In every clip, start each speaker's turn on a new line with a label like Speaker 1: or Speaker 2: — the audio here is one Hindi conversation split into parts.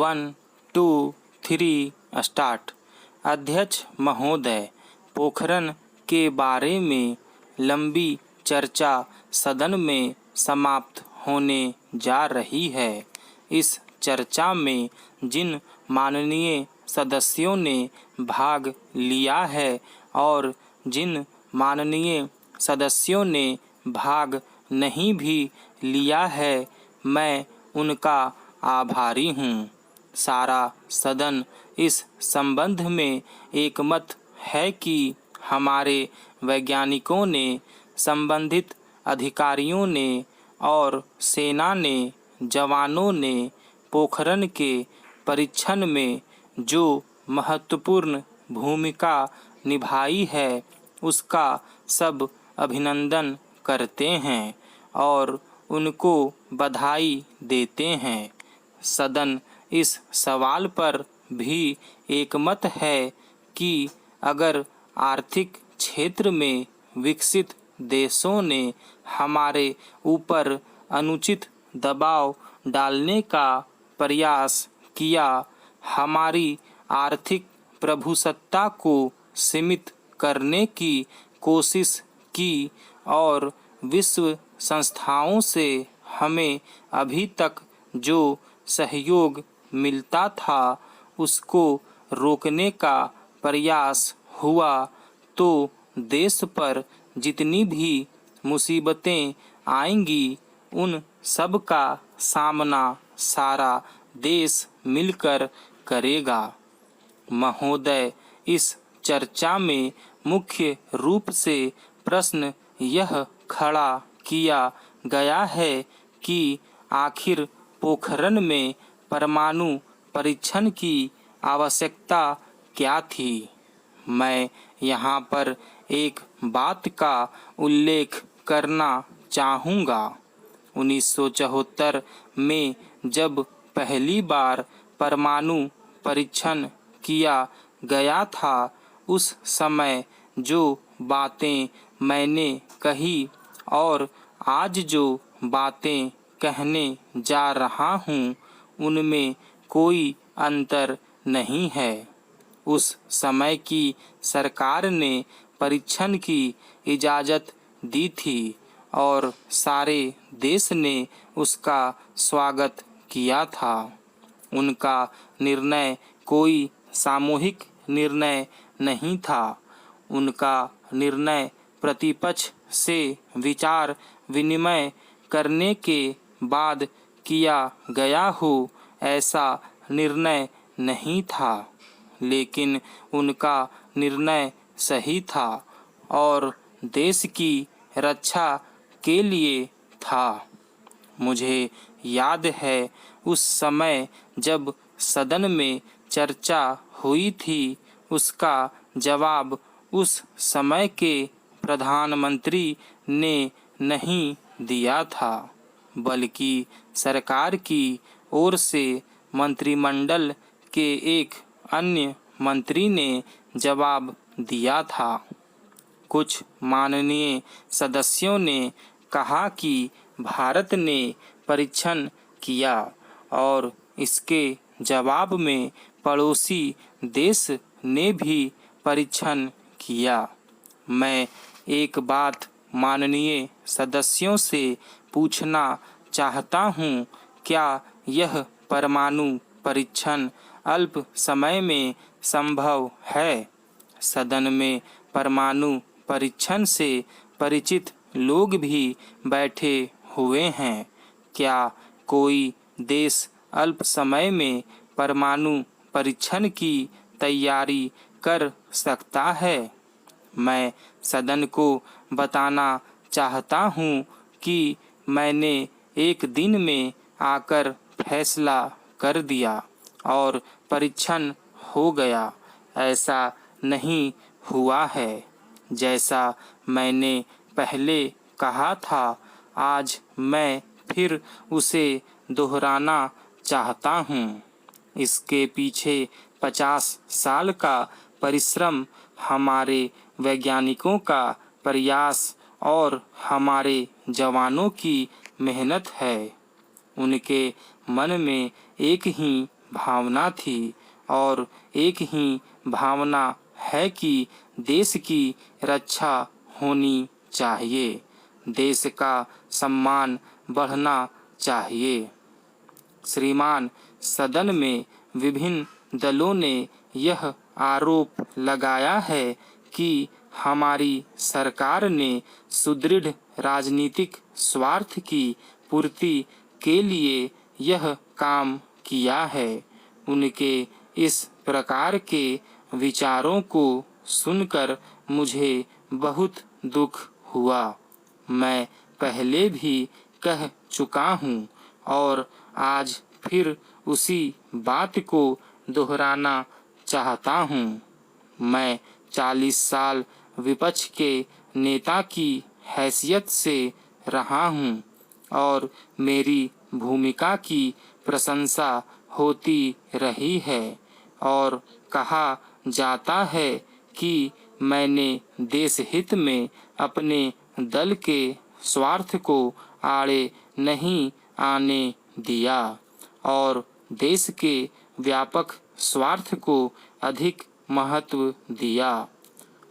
Speaker 1: 1 2 3 स्टार्ट। अध्यक्ष महोदय, पोखरण के बारे में लंबी चर्चा सदन में समाप्त होने जा रही है। इस चर्चा में जिन माननीय सदस्यों ने भाग लिया है और जिन माननीय सदस्यों ने भाग नहीं भी लिया है, मैं उनका आभारी हूँ। सारा सदन इस संबंध में एकमत है कि हमारे वैज्ञानिकों ने, संबंधित अधिकारियों ने और सेना ने, जवानों ने पोखरण के परीक्षण में जो महत्वपूर्ण भूमिका निभाई है उसका सब अभिनंदन करते हैं और उनको बधाई देते हैं। सदन इस सवाल पर भी एकमत है कि अगर आर्थिक क्षेत्र में विकसित देशों ने हमारे ऊपर अनुचित दबाव डालने का प्रयास किया, हमारी आर्थिक प्रभुसत्ता को सीमित करने की कोशिश की और विश्व संस्थाओं से हमें अभी तक जो सहयोग मिलता था उसको रोकने का प्रयास हुआ, तो देश पर जितनी भी मुसीबतें आएंगी उन सब का सामना सारा देश मिलकर करेगा। महोदय, इस चर्चा में मुख्य रूप से प्रश्न यह खड़ा किया गया है कि आखिर पोखरण में परमाणु परीक्षण की आवश्यकता क्या थी। मैं यहाँ पर एक बात का उल्लेख करना चाहूँगा। 1974 में जब पहली बार परमाणु परीक्षण किया गया था, उस समय जो बातें मैंने कही और आज जो बातें कहने जा रहा हूँ उनमें कोई अंतर नहीं है। उस समय की सरकार ने परीक्षण की इजाज़त दी थी और सारे देश ने उसका स्वागत किया था। उनका निर्णय कोई सामूहिक निर्णय नहीं था। उनका निर्णय प्रतिपक्ष से विचार विनिमय करने के बाद किया गया हो ऐसा निर्णय नहीं था, लेकिन उनका निर्णय सही था और देश की रक्षा के लिए था। मुझे याद है उस समय जब सदन में चर्चा हुई थी, उसका जवाब उस समय के प्रधानमंत्री ने नहीं दिया था, बल्कि सरकार की ओर से मंत्रिमंडल के एक अन्य मंत्री ने जवाब दिया था। कुछ माननीय सदस्यों ने कहा कि भारत ने परीक्षण किया और इसके जवाब में पड़ोसी देश ने भी परीक्षण किया। मैं एक बात माननीय सदस्यों से पूछना चाहता हूँ, क्या यह परमाणु परीक्षण अल्प समय में संभव है? सदन में परमाणु परीक्षण से परिचित लोग भी बैठे हुए हैं। क्या कोई देश अल्प समय में परमाणु परीक्षण की तैयारी कर सकता है? मैं सदन को बताना चाहता हूँ कि मैंने एक दिन में आकर फैसला कर दिया और परीक्षण हो गया। ऐसा नहीं हुआ है। जैसा मैंने पहले कहा था, आज मैं फिर उसे दोहराना चाहता हूँ। इसके पीछे 50 साल का परिश्रम, हमारे वैज्ञानिकों का प्रयास और हमारे जवानों की मेहनत है। उनके मन में एक ही भावना थी और एक ही भावना है कि देश की रक्षा होनी चाहिए, देश का सम्मान बढ़ना चाहिए। श्रीमान, सदन में विभिन्न दलों ने यह आरोप लगाया है कि हमारी सरकार ने सुदृढ़ राजनीतिक स्वार्थ की पूर्ति के लिए यह काम किया है। उनके इस प्रकार के विचारों को सुनकर मुझे बहुत दुख हुआ। मैं पहले भी कह चुका हूँ और आज फिर उसी बात को दोहराना चाहता हूँ। मैं 40 साल विपक्ष के नेता की हैसियत से रहा हूँ और मेरी भूमिका की प्रशंसा होती रही है और कहा जाता है कि मैंने देश हित में अपने दल के स्वार्थ को आड़े नहीं आने दिया और देश के व्यापक स्वार्थ को अधिक महत्व दिया।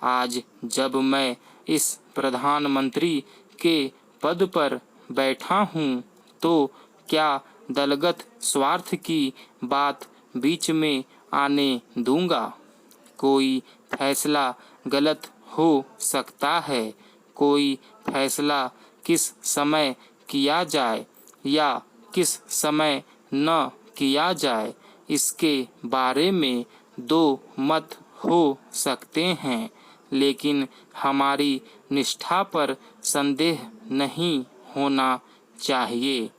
Speaker 1: आज जब मैं इस प्रधानमंत्री के पद पर बैठा हूँ तो क्या दलगत स्वार्थ की बात बीच में आने दूंगा? कोई फैसला गलत हो सकता है, कोई फैसला किस समय किया जाए या किस समय न किया जाए इसके बारे में दो मत हो सकते हैं, लेकिन हमारी निष्ठा पर संदेह नहीं होना चाहिए।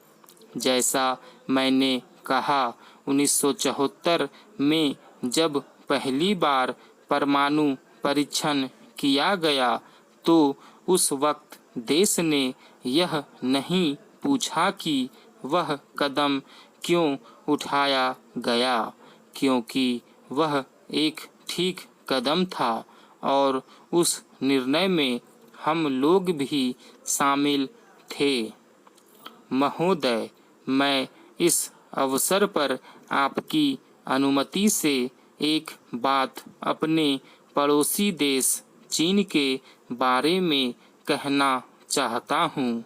Speaker 1: जैसा मैंने कहा, 1974 में जब पहली बार परमाणु परीक्षण किया गया तो उस वक्त देश ने यह नहीं पूछा कि वह कदम क्यों उठाया गया, क्योंकि वह एक ठीक कदम था और उस निर्णय में हम लोग भी शामिल थे। महोदय, मैं इस अवसर पर आपकी अनुमति से एक बात अपने पड़ोसी देश चीन के बारे में कहना चाहता हूँ।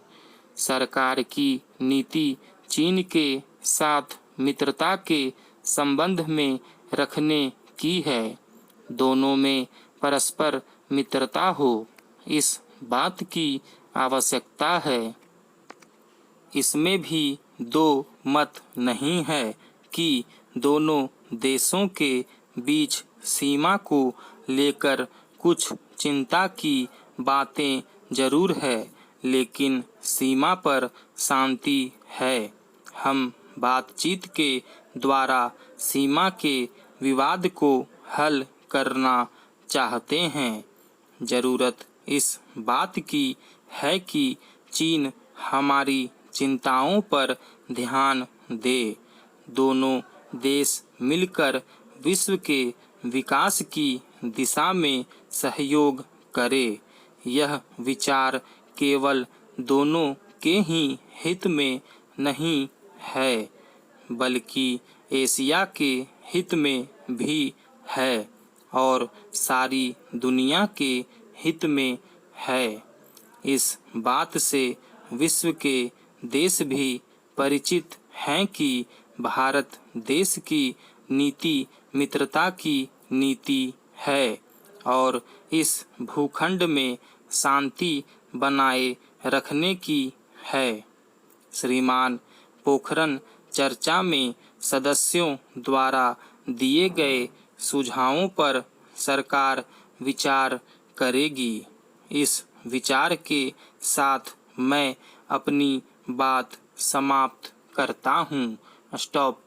Speaker 1: सरकार की नीति चीन के साथ मित्रता के संबंध में रखने की है। दोनों में परस्पर मित्रता हो, इस बात की आवश्यकता है। इसमें भी दो मत नहीं है कि दोनों देशों के बीच सीमा को लेकर कुछ चिंता की बातें जरूर है, लेकिन सीमा पर शांति है। हम बातचीत के द्वारा सीमा के विवाद को हल करना चाहते हैं। जरूरत इस बात की है कि चीन हमारी चिंताओं पर ध्यान दे। दोनों देश मिलकर विश्व के विकास की दिशा में सहयोग करे। यह विचार केवल दोनों के ही हित में नहीं है, बल्कि एशिया के हित में भी है और सारी दुनिया के हित में है। इस बात से विश्व के देश भी परिचित हैं कि भारत देश की नीति मित्रता की नीति है और इस भूखंड में शांति बनाए रखने की है। श्रीमान, पोखरण चर्चा में सदस्यों द्वारा दिए गए सुझावों पर सरकार विचार करेगी। इस विचार के साथ मैं अपनी बात समाप्त करता हूँ। स्टॉप।